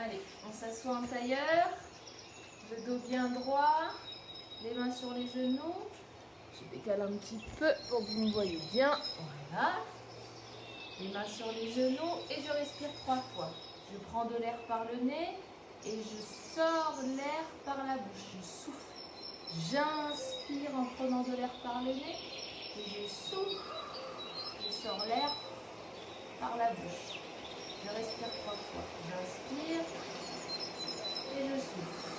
Allez, on s'assoit en tailleur, le dos bien droit, les mains sur les genoux. Je décale un petit peu pour que vous me voyez bien. Voilà. Les mains sur les genoux et je respire 3 fois. Je prends de l'air par le nez et je sors l'air par la bouche. Je souffle. J'inspire en prenant de l'air par le nez et je souffle. Je sors l'air par la bouche. Je respire 3 fois. J'inspire et je souffle.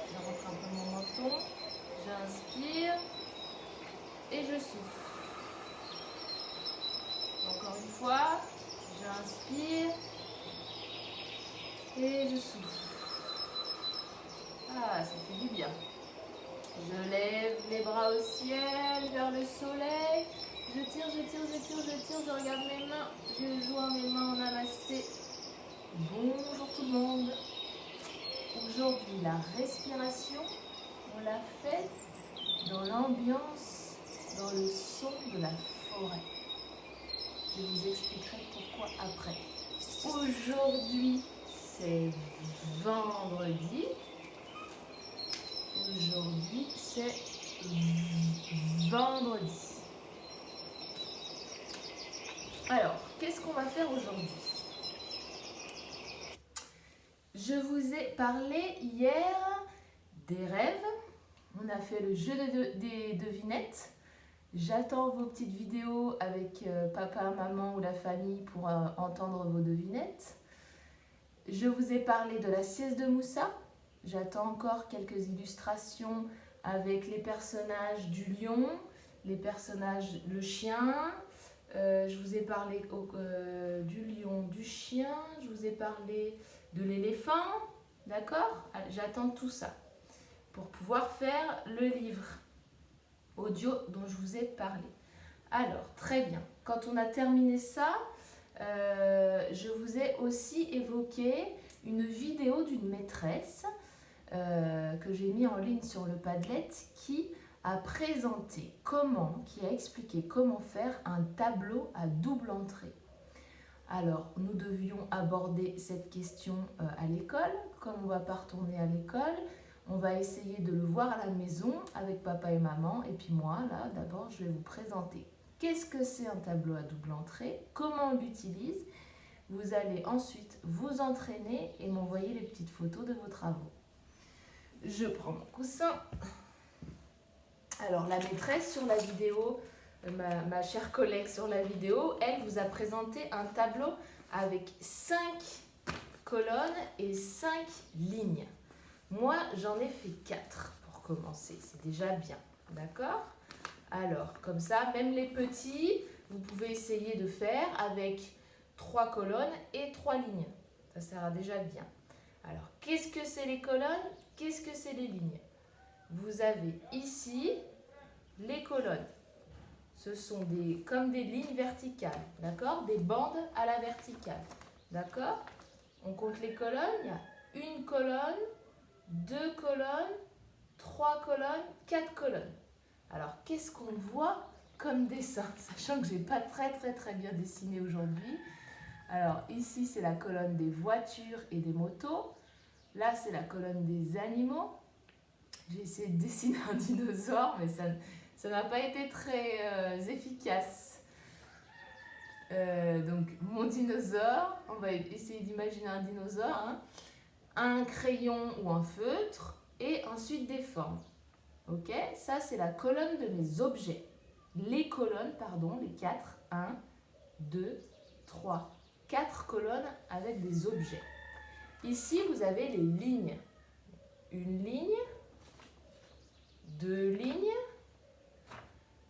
Je rentre un peu mon menton. J'inspire et je souffle. Encore une fois, j'inspire et je souffle. Ah, ça fait du bien. Je lève les bras au ciel, vers le soleil. Je tire, je regarde mes mains. Je joins mes mains en namasté. Bonjour tout le monde. Aujourd'hui, la respiration, on l'a fait dans l'ambiance, dans le son de la forêt. Je vous expliquerai pourquoi après. Aujourd'hui, c'est vendredi. Aujourd'hui, c'est vendredi. Alors, qu'est-ce qu'on va faire aujourd'hui? Je vous ai parlé hier des rêves. On a fait le jeu des devinettes. J'attends vos petites vidéos avec papa, maman ou la famille pour entendre vos devinettes. Je vous ai parlé de la sieste de Moussa. J'attends encore quelques illustrations avec les personnages du lion, les personnages, le chien. Je vous ai parlé du lion, du chien. Je vous ai parlé de l'éléphant. D'accord? J'attends tout ça pour pouvoir faire le livre audio dont je vous ai parlé. Alors, très bien. Quand on a terminé ça, je vous ai aussi évoqué une vidéo d'une maîtresse que j'ai mis en ligne sur le Padlet qui a présenté qui a expliqué comment faire un tableau à double entrée. Alors, nous devions aborder cette question à l'école. Comme on ne va pas retourner à l'école, on va essayer de le voir à la maison avec papa et maman. Et puis moi, là, d'abord, je vais vous présenter qu'est-ce que c'est un tableau à double entrée, comment on l'utilise. Vous allez ensuite vous entraîner et m'envoyer les petites photos de vos travaux. Je prends mon coussin. Alors, la maîtresse sur la vidéo, ma chère collègue sur la vidéo, elle vous a présenté un tableau avec 5 colonnes et 5 lignes. Moi, j'en ai fait 4 pour commencer. C'est déjà bien. D'accord? Alors, comme ça, même les petits, vous pouvez essayer de faire avec 3 colonnes et 3 lignes. Ça sera déjà bien. Alors, qu'est-ce que c'est les colonnes? Qu'est-ce que c'est les lignes? Vous avez ici les colonnes. Ce sont comme des lignes verticales, d'accord? Des bandes à la verticale, d'accord? On compte les colonnes. Il y a une colonne, 2 colonnes, 3 colonnes, 4 colonnes. Alors, qu'est-ce qu'on voit comme dessin? Sachant que je n'ai pas très bien dessiné aujourd'hui. Alors, ici, c'est la colonne des voitures et des motos. Là, c'est la colonne des animaux. J'ai essayé de dessiner un dinosaure, mais ça n'a pas été très efficace. Donc, mon dinosaure, on va essayer d'imaginer un dinosaure. Hein. Un crayon ou un feutre et ensuite des formes. Ok, ça c'est la colonne de mes objets. Les colonnes, pardon, les 4. 1, 2, 3. 4 colonnes avec des objets. Ici, vous avez les lignes. Une ligne, 2 lignes,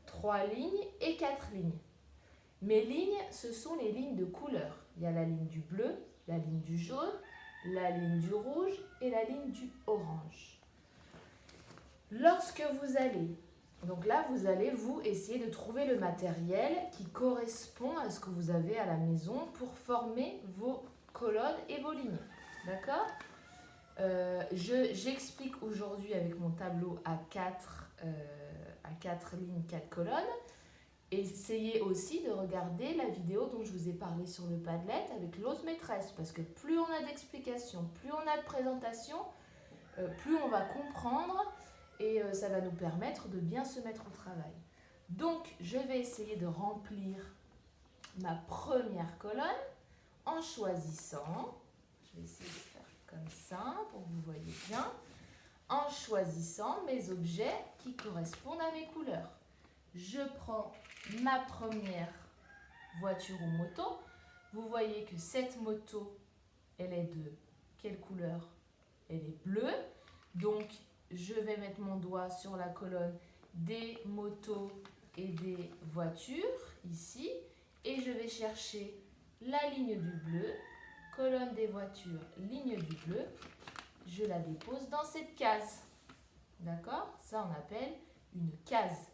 3 lignes et 4 lignes. Mes lignes, ce sont les lignes de couleur. Il y a la ligne du bleu, la ligne du jaune, la ligne du rouge et la ligne du orange. Lorsque vous allez, donc là vous allez vous essayer de trouver le matériel qui correspond à ce que vous avez à la maison pour former vos colonnes et vos lignes. D'accord? J'explique aujourd'hui avec mon tableau à 4 lignes, 4 colonnes. Essayez aussi de regarder la vidéo dont je vous ai parlé sur le Padlet avec l'autre maîtresse, parce que plus on a d'explications, plus on a de présentations, plus on va comprendre et ça va nous permettre de bien se mettre au travail. Donc, je vais essayer de remplir ma première colonne en choisissant, je vais essayer de faire comme ça pour que vous voyez bien, en choisissant mes objets qui correspondent à mes couleurs. Je prends ma première voiture ou moto. Vous voyez que cette moto, elle est de quelle couleur? Elle est bleue. Donc, je vais mettre mon doigt sur la colonne des motos et des voitures, ici. Et je vais chercher la ligne du bleu, colonne des voitures, ligne du bleu. Je la dépose dans cette case. D'accord? Ça, on appelle une case.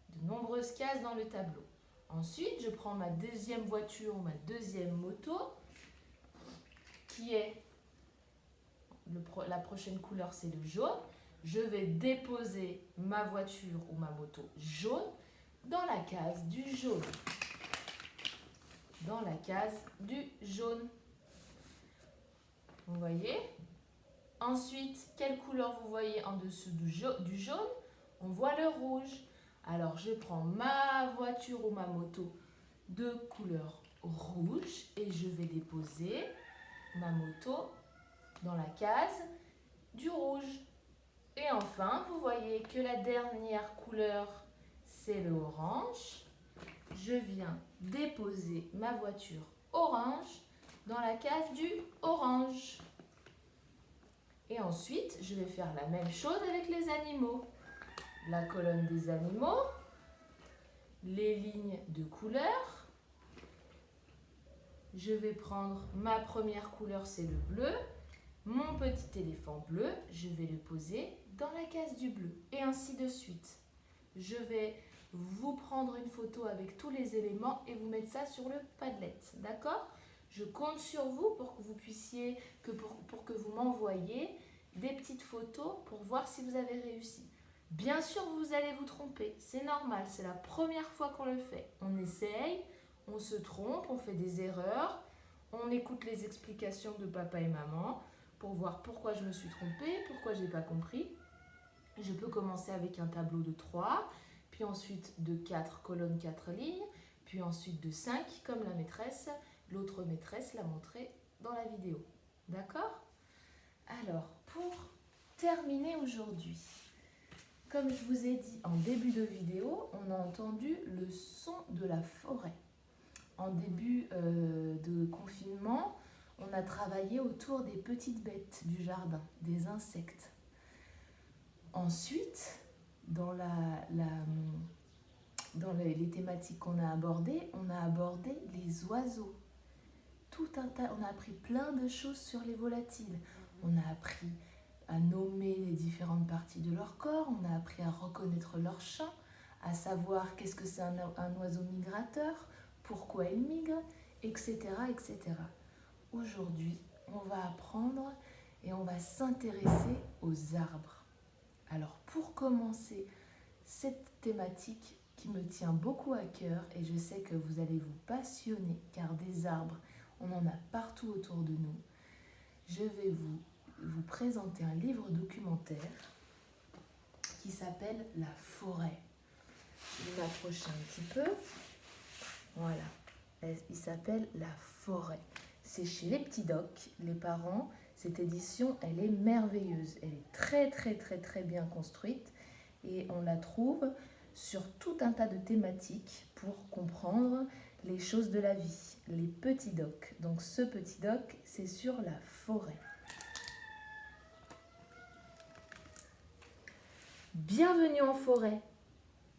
De nombreuses cases dans le tableau. Ensuite, je prends ma deuxième voiture ou ma deuxième moto, qui est, la prochaine couleur, c'est le jaune. Je vais déposer ma voiture ou ma moto jaune dans la case du jaune. Dans la case du jaune. Vous voyez? Ensuite, quelle couleur vous voyez en dessous du jaune? On voit le rouge. Alors, je prends ma voiture ou ma moto de couleur rouge et je vais déposer ma moto dans la case du rouge. Et enfin, vous voyez que la dernière couleur, c'est le orange. Je viens déposer ma voiture orange dans la case du orange. Et ensuite, je vais faire la même chose avec les animaux. La colonne des animaux, les lignes de couleurs. Je vais prendre ma première couleur, c'est le bleu. Mon petit éléphant bleu, je vais le poser dans la case du bleu. Et ainsi de suite. Je vais vous prendre une photo avec tous les éléments et vous mettre ça sur le Padlet. D'accord? Je compte sur vous pour que vous puissiez, pour que vous m'envoyiez des petites photos pour voir si vous avez réussi. Bien sûr, vous allez vous tromper, c'est normal, c'est la première fois qu'on le fait. On essaye, on se trompe, on fait des erreurs, on écoute les explications de papa et maman pour voir pourquoi je me suis trompée, pourquoi je n'ai pas compris. Je peux commencer avec un tableau de 3, puis ensuite de 4 colonnes, 4 lignes, puis ensuite de 5 comme la maîtresse, l'autre maîtresse l'a montré dans la vidéo. D'accord? Alors, pour terminer aujourd'hui, comme je vous ai dit en début de vidéo, on a entendu le son de la forêt. En début de confinement, on a travaillé autour des petites bêtes du jardin, des insectes. Ensuite, dans les thématiques qu'on a abordées, on a abordé les oiseaux. Tout un tas, on a appris plein de choses sur les volatiles. On a appris à nommer les différentes parties de leur corps, on a appris à reconnaître leur chant, à savoir qu'est-ce que c'est un oiseau migrateur, pourquoi il migre, etc., etc. Aujourd'hui, on va apprendre et on va s'intéresser aux arbres. Alors, pour commencer cette thématique qui me tient beaucoup à cœur et je sais que vous allez vous passionner car des arbres, on en a partout autour de nous, je vais vous présenter un livre documentaire qui s'appelle La forêt. Je vais m'approcher un petit peu. Voilà. Il s'appelle La forêt. C'est chez Les Petits Docs, les parents. Cette édition, elle est merveilleuse. Elle est très, très, très, très bien construite et on la trouve sur tout un tas de thématiques pour comprendre les choses de la vie. Les Petits Docs. Donc, ce petit doc, c'est sur la forêt. Bienvenue en forêt.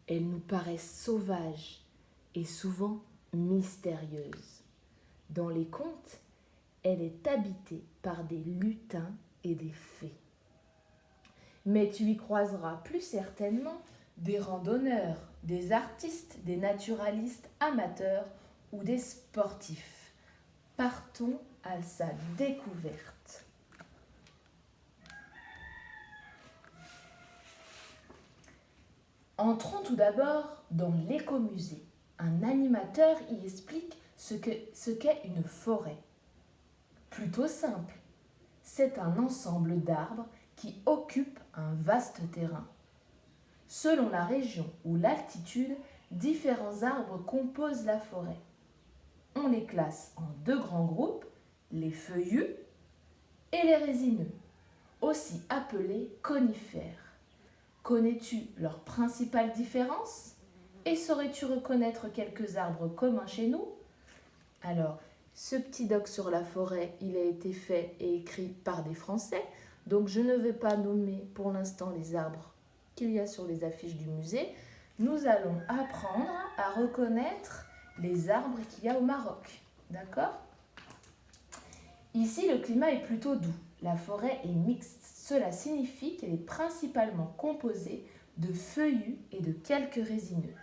Elle nous paraît sauvage et souvent mystérieuse. Dans les contes, elle est habitée par des lutins et des fées. Mais tu y croiseras plus certainement des randonneurs, des artistes, des naturalistes amateurs ou des sportifs. Partons à sa découverte. Entrons tout d'abord dans l'écomusée. Un animateur y explique ce qu'est une forêt. Plutôt simple, c'est un ensemble d'arbres qui occupent un vaste terrain. Selon la région ou l'altitude, différents arbres composent la forêt. On les classe en deux grands groupes, les feuillus et les résineux, aussi appelés conifères. Connais-tu leurs principales différences? Et saurais-tu reconnaître quelques arbres communs chez nous? Alors, ce petit doc sur la forêt, il a été fait et écrit par des Français, donc je ne vais pas nommer pour l'instant les arbres qu'il y a sur les affiches du musée. Nous allons apprendre à reconnaître les arbres qu'il y a au Maroc. D'accord? Ici, le climat est plutôt doux. La forêt est mixte. Cela signifie qu'elle est principalement composée de feuillus et de quelques résineux.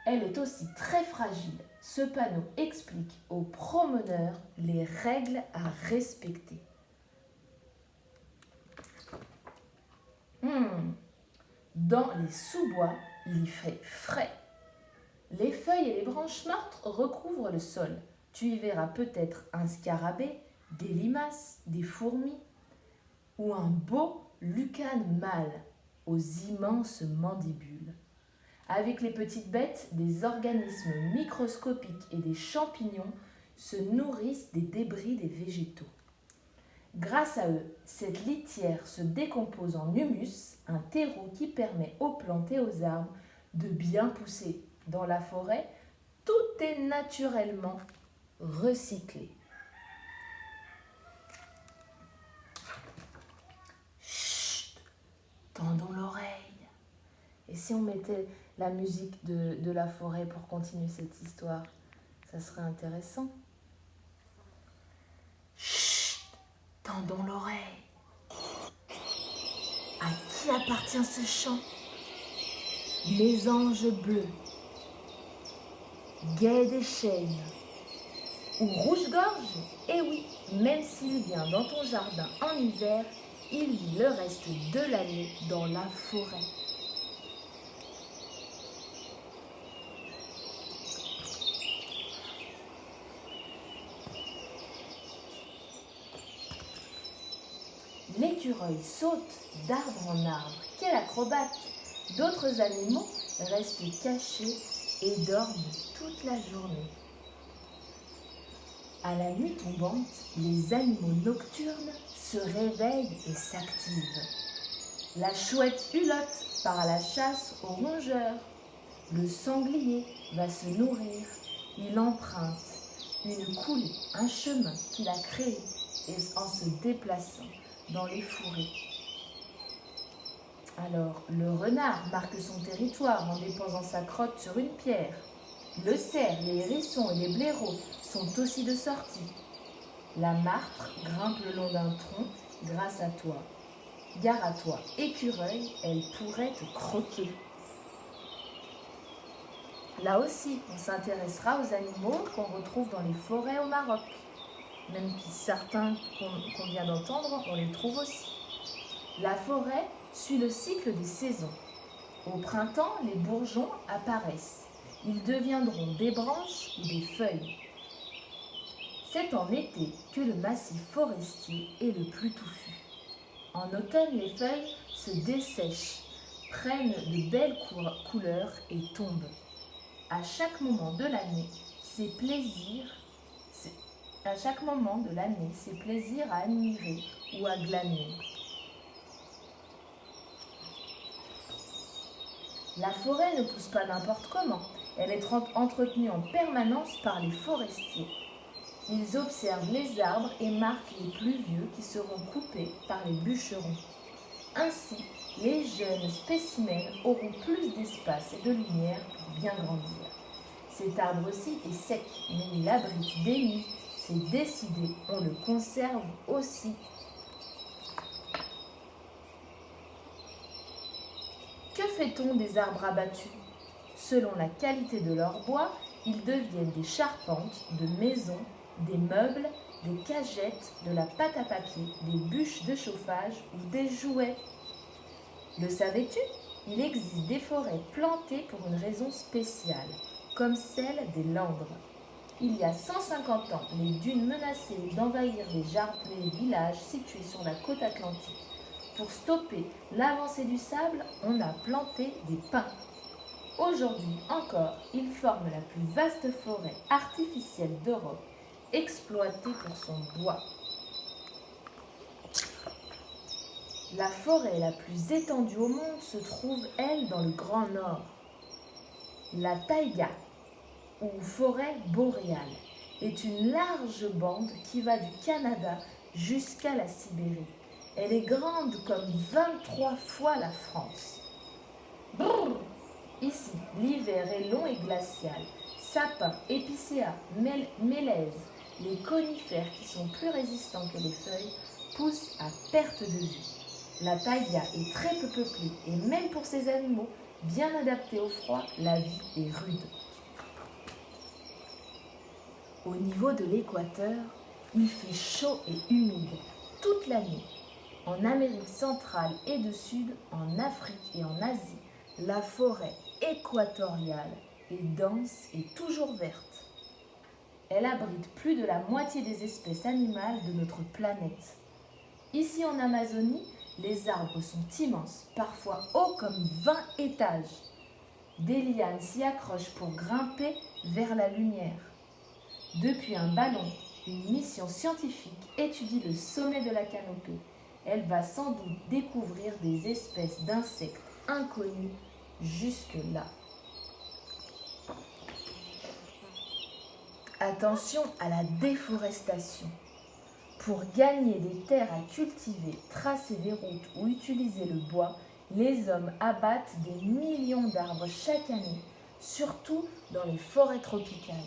Elle est aussi très fragile. Ce panneau explique aux promeneurs les règles à respecter. Dans les sous-bois, il fait frais. Les feuilles et les branches mortes recouvrent le sol. Tu y verras peut-être un scarabée, des limaces, des fourmis ou un beau lucane mâle aux immenses mandibules. Avec les petites bêtes, des organismes microscopiques et des champignons se nourrissent des débris des végétaux. Grâce à eux, cette litière se décompose en humus, un terreau qui permet aux plantes et aux arbres de bien pousser. Dans la forêt, tout est naturellement recyclé. Chut, tendons l'oreille. Et si on mettait la musique de la forêt pour continuer cette histoire, ça serait intéressant. Chut, tendons l'oreille. À qui appartient ce chant? Les anges bleus, gai des chênes ou rouge-gorge? Eh oui, même s'il vient dans ton jardin en hiver, il vit le reste de l'année dans la forêt. L'écureuil saute d'arbre en arbre. Quel acrobate! D'autres animaux restent cachés et dorment toute la journée. À la nuit tombante, les animaux nocturnes se réveillent et s'activent. La chouette hulotte part à la chasse aux rongeurs. Le sanglier va se nourrir. Il emprunte une coulée, un chemin qu'il a créé en se déplaçant dans les fourrés. Alors, le renard marque son territoire en déposant sa crotte sur une pierre. Le cerf, les hérissons et les blaireaux sont aussi de sortie. La martre grimpe le long d'un tronc grâce à toi. Gare à toi, écureuil, elle pourrait te croquer. Là aussi, on s'intéressera aux animaux qu'on retrouve dans les forêts au Maroc. Même si certains qu'on vient d'entendre, on les trouve aussi. La forêt suit le cycle des saisons. Au printemps, les bourgeons apparaissent. Ils deviendront des branches ou des feuilles. C'est en été que le massif forestier est le plus touffu. En automne, les feuilles se dessèchent, prennent de belles couleurs et tombent. À chaque moment de l'année, c'est plaisir à admirer ou à glaner. La forêt ne pousse pas n'importe comment. Elle est entretenue en permanence par les forestiers. Ils observent les arbres et marquent les plus vieux qui seront coupés par les bûcherons. Ainsi, les jeunes spécimens auront plus d'espace et de lumière pour bien grandir. Cet arbre-ci est sec, mais il abrite des nids. C'est décidé, on le conserve aussi. Que fait-on des arbres abattus? Selon la qualité de leur bois, ils deviennent des charpentes, de maisons, des meubles, des cagettes, de la pâte à papier, des bûches de chauffage ou des jouets. Le savais-tu? Il existe des forêts plantées pour une raison spéciale, comme celle des Landres. Il y a 150 ans, les dunes menaçaient d'envahir les villages situés sur la côte atlantique. Pour stopper l'avancée du sable, on a planté des pins. Aujourd'hui encore, ils forment la plus vaste forêt artificielle d'Europe, exploitée pour son bois. La forêt la plus étendue au monde se trouve, elle, dans le Grand Nord. La taïga, ou forêt boréale, est une large bande qui va du Canada jusqu'à la Sibérie. Elle est grande comme 23 fois la France. Brrr. Ici, l'hiver est long et glacial. Sapins, épicéas, mélèzes, les conifères qui sont plus résistants que les feuilles poussent à perte de vue. La taïga est très peu peuplée et même pour ces animaux bien adaptés au froid, la vie est rude. Au niveau de l'équateur, il fait chaud et humide toute l'année. En Amérique centrale et du Sud, en Afrique et en Asie, la forêt équatoriale est dense et toujours verte. Elle abrite plus de la moitié des espèces animales de notre planète. Ici en Amazonie, les arbres sont immenses, parfois hauts comme 20 étages. Des lianes s'y accrochent pour grimper vers la lumière. Depuis un ballon, une mission scientifique étudie le sommet de la canopée. Elle va sans doute découvrir des espèces d'insectes inconnues jusque-là. Attention à la déforestation. Pour gagner des terres à cultiver, tracer des routes ou utiliser le bois, les hommes abattent des millions d'arbres chaque année, surtout dans les forêts tropicales.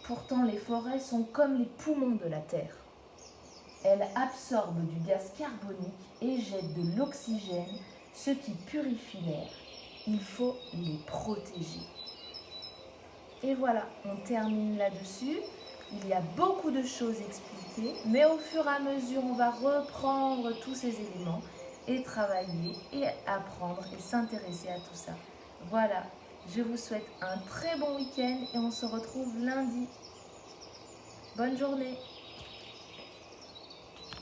Pourtant, les forêts sont comme les poumons de la terre. Elles absorbent du gaz carbonique et jettent de l'oxygène, ce qui purifie l'air. Il faut les protéger. Et voilà, on termine là-dessus. Il y a beaucoup de choses expliquées, mais au fur et à mesure, on va reprendre tous ces éléments et travailler et apprendre et s'intéresser à tout ça. Voilà, je vous souhaite un très bon week-end et on se retrouve lundi. Bonne journée!